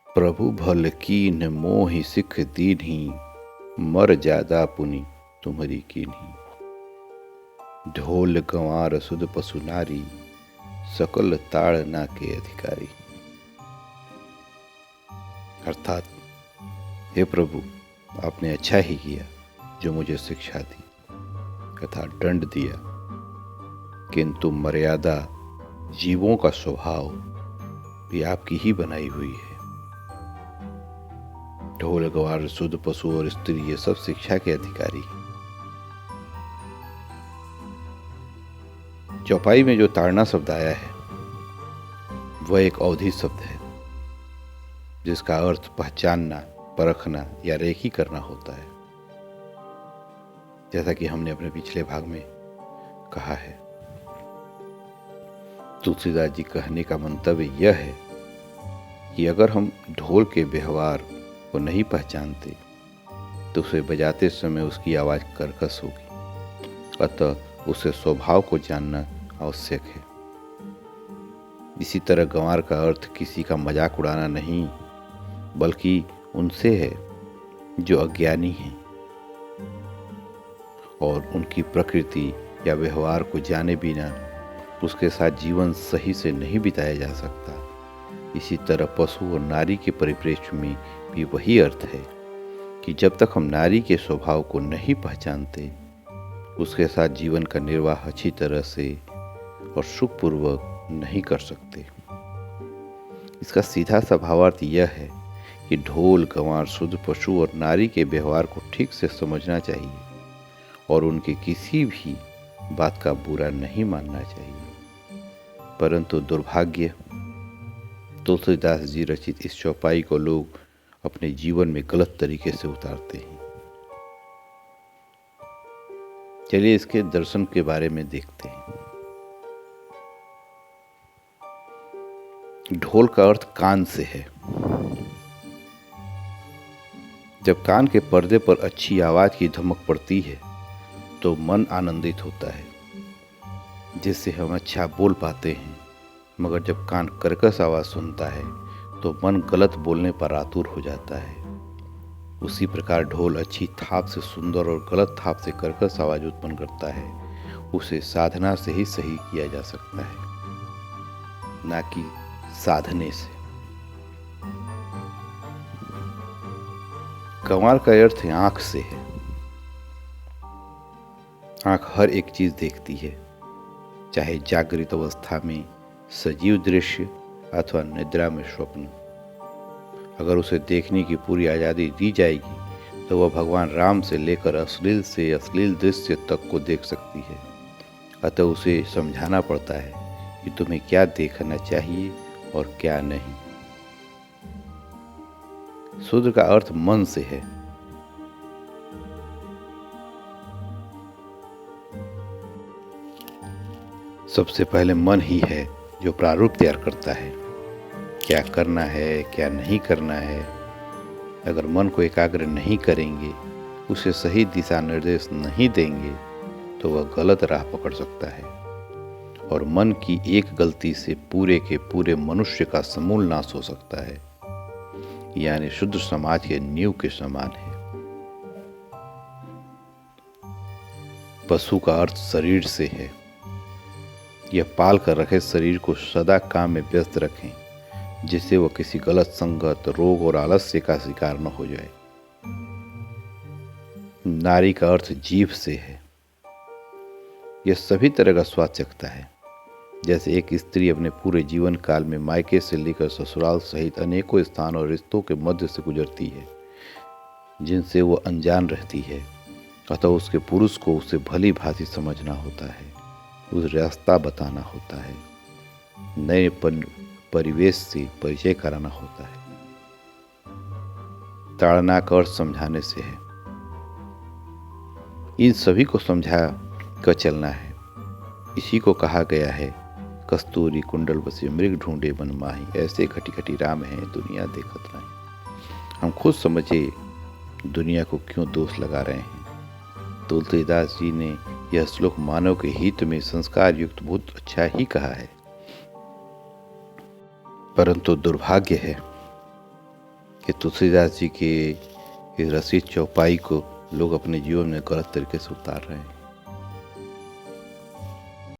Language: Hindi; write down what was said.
प्रभु भल कीन्ह मोहि सिख दीन्ही, मर जादा पुनि तुम्हरी कीन्ही। ढोल गंवार सुध पशु नारी, सकल ताड़ना के अधिकारी। अर्थात, हे प्रभु, आपने अच्छा ही किया जो मुझे शिक्षा दी तथा दंड दिया, किंतु मर्यादा, जीवों का स्वभाव भी आपकी ही बनाई हुई है। ढोल गवार शुद्ध पशु और स्त्री ये सब शिक्षा के अधिकारी। चौपाई में जो ताड़ना शब्द आया है वह एक अवधि शब्द है जिसका अर्थ पहचानना, परखना या रेखी करना होता है। जैसा कि हमने अपने पिछले भाग में कहा है, तुलसीदास जी कहने का मंतव्य यह है कि अगर हम ढोल के व्यवहार को नहीं पहचानते तो उसे बजाते समय उसकी आवाज़ कर्कश होगी, अतः उसे स्वभाव को जानना आवश्यक है। इसी तरह गंवार का अर्थ किसी का मजाक उड़ाना नहीं, बल्कि उनसे है जो अज्ञानी हैं और उनकी प्रकृति या व्यवहार को जाने बिना उसके साथ जीवन सही से नहीं बिताया जा सकता। इसी तरह पशु और नारी के परिप्रेक्ष्य में भी वही अर्थ है कि जब तक हम नारी के स्वभाव को नहीं पहचानते, उसके साथ जीवन का निर्वाह अच्छी तरह से और सुखपूर्वक नहीं कर सकते। इसका सीधा सा भावार्थ यह है कि ढोल गंवार शुद्ध पशु और नारी के व्यवहार को ठीक से समझना चाहिए और उनके किसी भी बात का बुरा नहीं मानना चाहिए। परंतु दुर्भाग्य, तुलसीदास जी रचित इस चौपाई को लोग अपने जीवन में गलत तरीके से उतारते हैं। चलिए इसके दर्शन के बारे में देखते हैं। ढोल का अर्थ कान से है। जब कान के पर्दे पर अच्छी आवाज की धमक पड़ती है तो मन आनंदित होता है, जिससे हम अच्छा बोल पाते हैं। मगर जब कान कर्कश आवाज सुनता है तो मन गलत बोलने पर आतुर हो जाता है। उसी प्रकार ढोल अच्छी थाप से सुंदर और गलत थाप से कर्कश आवाज उत्पन्न करता है। उसे साधना से ही सही किया जा सकता है, ना कि साधने से। गंवार का अर्थ आंख से है। आंख हर एक चीज देखती है, चाहे जागृत अवस्था में सजीव दृश्य अथवा निद्रा में स्वप्न। अगर उसे देखने की पूरी आज़ादी दी जाएगी तो वह भगवान राम से लेकर अश्लील से अश्लील दृश्य तक को देख सकती है। अतः उसे समझाना पड़ता है कि तुम्हें क्या देखना चाहिए और क्या नहीं। शूद्र का अर्थ मन से है। सबसे पहले मन ही है जो प्रारूप तैयार करता है, क्या करना है क्या नहीं करना है। अगर मन को एकाग्र नहीं करेंगे, उसे सही दिशा निर्देश नहीं देंगे तो वह गलत राह पकड़ सकता है और मन की एक गलती से पूरे के पूरे मनुष्य का समूल नाश हो सकता है। यानी शुद्ध समाज के नींव के समान है। पशु का अर्थ शरीर से है। यह पाल कर रखे शरीर को सदा काम में व्यस्त रखें, जिससे वह किसी गलत संगत, रोग और आलस्य का शिकार न हो जाए। नारी का अर्थ जीभ से है। यह सभी तरह का स्वाद चखता है। जैसे एक स्त्री अपने पूरे जीवन काल में मायके से लेकर ससुराल सहित अनेकों स्थान और रिश्तों के मध्य से गुजरती है, जिनसे वो अनजान रहती है। अतः उसके पुरुष को उसे भली भांति समझना होता है, उस रास्ता बताना होता है, नए परिवेश से परिचय कराना होता है। ताड़ना का अर्थ समझाने से है। इन सभी को समझा कर चलना है। इसी को कहा गया है, कस्तूरी कुंडल बसे मृग ढूंढे बन माही, ऐसे खटी खटी राम है दुनिया देखत नहीं। हम खुद समझे दुनिया को क्यों दोष लगा रहे हैं। तुलसीदास जी ने यह श्लोक मानव के हित में संस्कार युक्त बहुत अच्छा ही कहा है। परंतु दुर्भाग्य है कि तुलसीदास जी के इस रसिक चौपाई को लोग अपने जीवन में गलत तरीके से उतार रहे हैं।